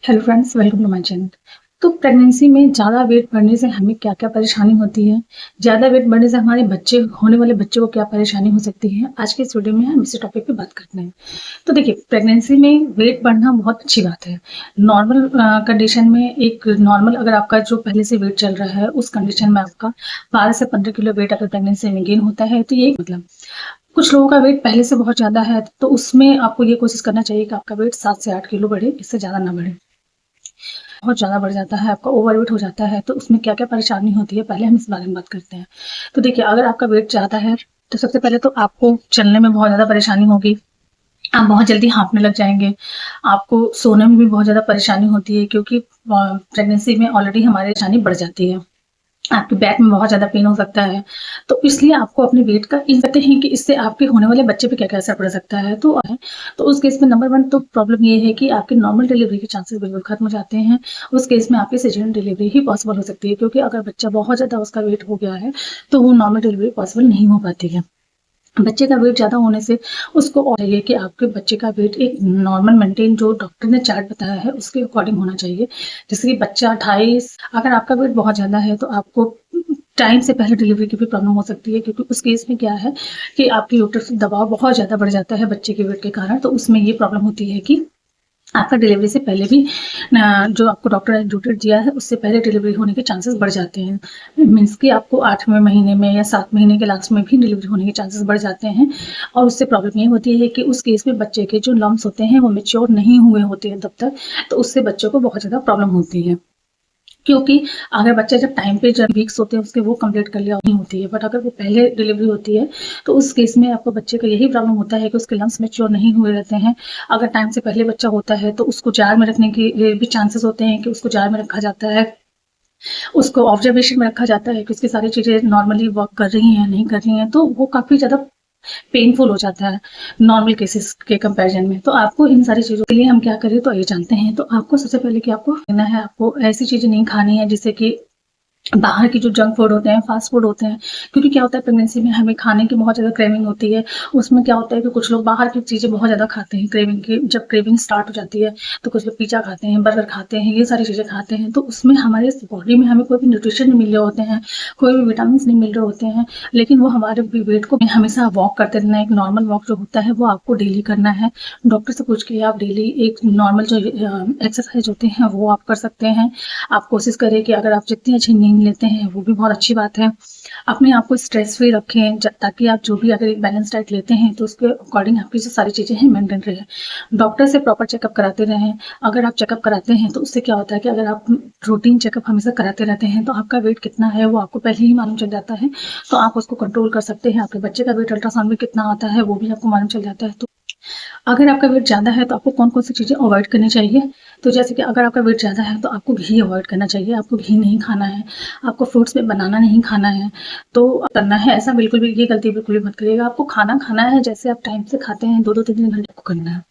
Hello friends, welcome to my channel. तो pregnancy में ज़्यादा वेट बढ़ने से हमें क्या-क्या परेशानी होती है? ज़्यादा वेट बढ़ने से हमारे बच्चे होने वाले बच्चों को क्या परेशानी हो सकती है? आज के इस वीडियो में हम इसी टॉपिक पे बात करते हैं। तो देखिए, प्रेगनेंसी में वेट बढ़ना बहुत अच्छी बात है। नॉर्मल कंडीशन में एक नॉर्मल अगर आपका जो पहले से वेट चल रहा है, उस कंडीशन में आपका 12 से 15 किलो वेट अगर प्रेगनेंसी में गेन होता है, तो ये मतलब कुछ लोगों का वेट पहले से बहुत ज़्यादा है, तो उसमें आपको ये कोशिश करना चाहिए कि आपका वेट 7 से 8 किलो बढ़े, इससे ज़्यादा ना बढ़े। बहुत ज़्यादा बढ़ जाता है, आपका ओवरवेट हो जाता है, तो उसमें क्या-क्या परेशानी होती है, पहले हम इस बारे में बात करते हैं। तो देखिए, अगर आपका वेट ज़्यादा है, तो सबसे पहले तो आपको चलने में बहुत ज़्यादा परेशानी होगी, आप बहुत जल्दी हाँफने लग जाएँगे, आपको सोने में भी बहुत ज़्यादा परेशानी होती है क्योंकि प्रेगनेंसी में ऑलरेडी हमारी परेशानी बढ़ जाती है। आपके बैक में बहुत ज़्यादा पेन हो सकता है, तो इसलिए आपको अपने वेट का कहते हैं कि इससे आपके होने वाले बच्चे पे क्या-क्या असर पड़ सकता है। तो उस केस में नंबर 1 तो प्रॉब्लम ये है कि आपकी नॉर्मल डिलीवरी के चांसेस बिल्कुल खत्म हो जाते हैं। उस केस में आपकी सिज़ेरियन डिलीवरी ही पॉसिबल हो सकती है क्योंकि अगर बच्चा बहुत ज़्यादा उसका वेट हो गया है, तो वो नॉर्मल डिलीवरी पॉसिबल नहीं हो पाती है। बच्चे का वेट ज़्यादा होने से उसको और चाहिए कि आपके बच्चे का वेट एक नॉर्मल मेंटेन जो डॉक्टर ने चार्ट बताया है उसके अकॉर्डिंग होना चाहिए। जैसे कि बच्चा 28 अगर आपका वेट बहुत ज़्यादा है तो आपको टाइम से पहले डिलीवरी की भी प्रॉब्लम हो सकती है क्योंकि उस केस में क्या है कि आपकी यूट्रस दबाव बहुत ज़्यादा बढ़ जाता है बच्चे के वेट के कारण, तो उसमें ये प्रॉब्लम होती है कि आपका डिलीवरी से पहले भी जो आपको डॉक्टर ने ड्यू डेट दिया है उससे पहले डिलीवरी होने के चांसेस बढ़ जाते हैं। मीन्स कि आपको 8वें महीने में या 7 महीने के लास्ट में भी डिलीवरी होने के चांसेस बढ़ जाते हैं और उससे प्रॉब्लम ये होती है कि उस केस में बच्चे के जो लम्प्स होते हैं वो मैच्योर नहीं हुए होते हैं तब तक, तो उससे बच्चों को बहुत ज़्यादा प्रॉब्लम होती है। क्योंकि अगर बच्चा जब टाइम पे जब वीक्स होते हैं उसके वो कंप्लीट कर लिया नहीं होती है, बट अगर वो पहले डिलीवरी होती है तो उस केस में आपको बच्चे को यही प्रॉब्लम होता है कि उसके लंग्स मैच्योर नहीं हुए रहते हैं। अगर टाइम से पहले बच्चा होता है तो उसको जार में रखने के भी चांसेस होते हैं कि उसको जार में रखा जाता है, उसको ऑब्जर्वेशन में रखा जाता है कि उसकी सारी चीज़ें नॉर्मली वर्क कर रही हैं, नहीं कर रही हैं, तो वो काफ़ी ज़्यादा पेनफुल हो जाता है नॉर्मल केसेस के कंपैरिजन में। तो आपको इन सारी चीज़ों के लिए हम क्या करें तो ये जानते हैं। तो आपको सबसे पहले कि आपको लेना है, आपको ऐसी चीज़ें नहीं खानी है जिससे कि बाहर के जो जंक फूड होते हैं, फास्ट फूड होते हैं, क्योंकि क्या होता है प्रेगनेंसी में हमें खाने की बहुत ज़्यादा क्रेविंग होती है। उसमें क्या होता है कि कुछ लोग बाहर की चीज़ें बहुत ज़्यादा खाते हैं क्रेविंग की जब क्रेविंग स्टार्ट हो जाती है, तो कुछ लोग पिज़्ज़ा खाते हैं, बर्गर खाते हैं, ये सारी चीज़ें खाते हैं। तो उसमें हमारे बॉडी में हमें कोई भी न्यूट्रिशन नहीं मिल रहे होते हैं, कोई भी विटामिन्स नहीं मिल रहे होते हैं, लेकिन वो हमारे वेट को हमेशा वॉक करते रहना है। एक नॉर्मल वॉक जो होता है वो आपको डेली करना है। डॉक्टर से पूछ के आप डेली एक नॉर्मल जो एक्सरसाइज होते हैं वो आप कर सकते हैं। आप कोशिश करें कि अगर आप जितनी अच्छी नींद लेते हैं वो भी बहुत अच्छी बात है। अपने आप को स्ट्रेस फ्री रखें ताकि आप जो भी अगर एक बैलेंस डाइट लेते हैं तो उसके अकॉर्डिंग आपकी जो सारी चीज़ें हैं मेंटेन रहे। डॉक्टर से प्रॉपर चेकअप कराते रहें। अगर आप चेकअप कराते हैं तो उससे क्या होता है कि अगर आप रूटीन चेकअप हमेशा कराते रहते हैं तो आपका वेट कितना है वो आपको पहले ही मालूम चल जाता है, तो आप उसको कंट्रोल कर सकते हैं। आपके बच्चे का वेट अल्ट्रासाउंड में कितना आता है वो भी आपको मालूम चल जाता है। तो अगर आपका वेट ज़्यादा है तो आपको कौन-कौन सी चीज़ें अवॉइड करनी चाहिए? तो जैसे कि अगर आपका वेट ज़्यादा है तो आपको घी अवॉइड करना चाहिए, आपको घी नहीं खाना है, आपको फ्रूट्स में बनाना नहीं खाना है। तो करना है ऐसा बिल्कुल भी ये गलती बिल्कुल भी मत करिएगा। आपको खाना खाना है जैसे आप टाइम से खाते हैं 2-2 3-3 घंटे आपको करना है।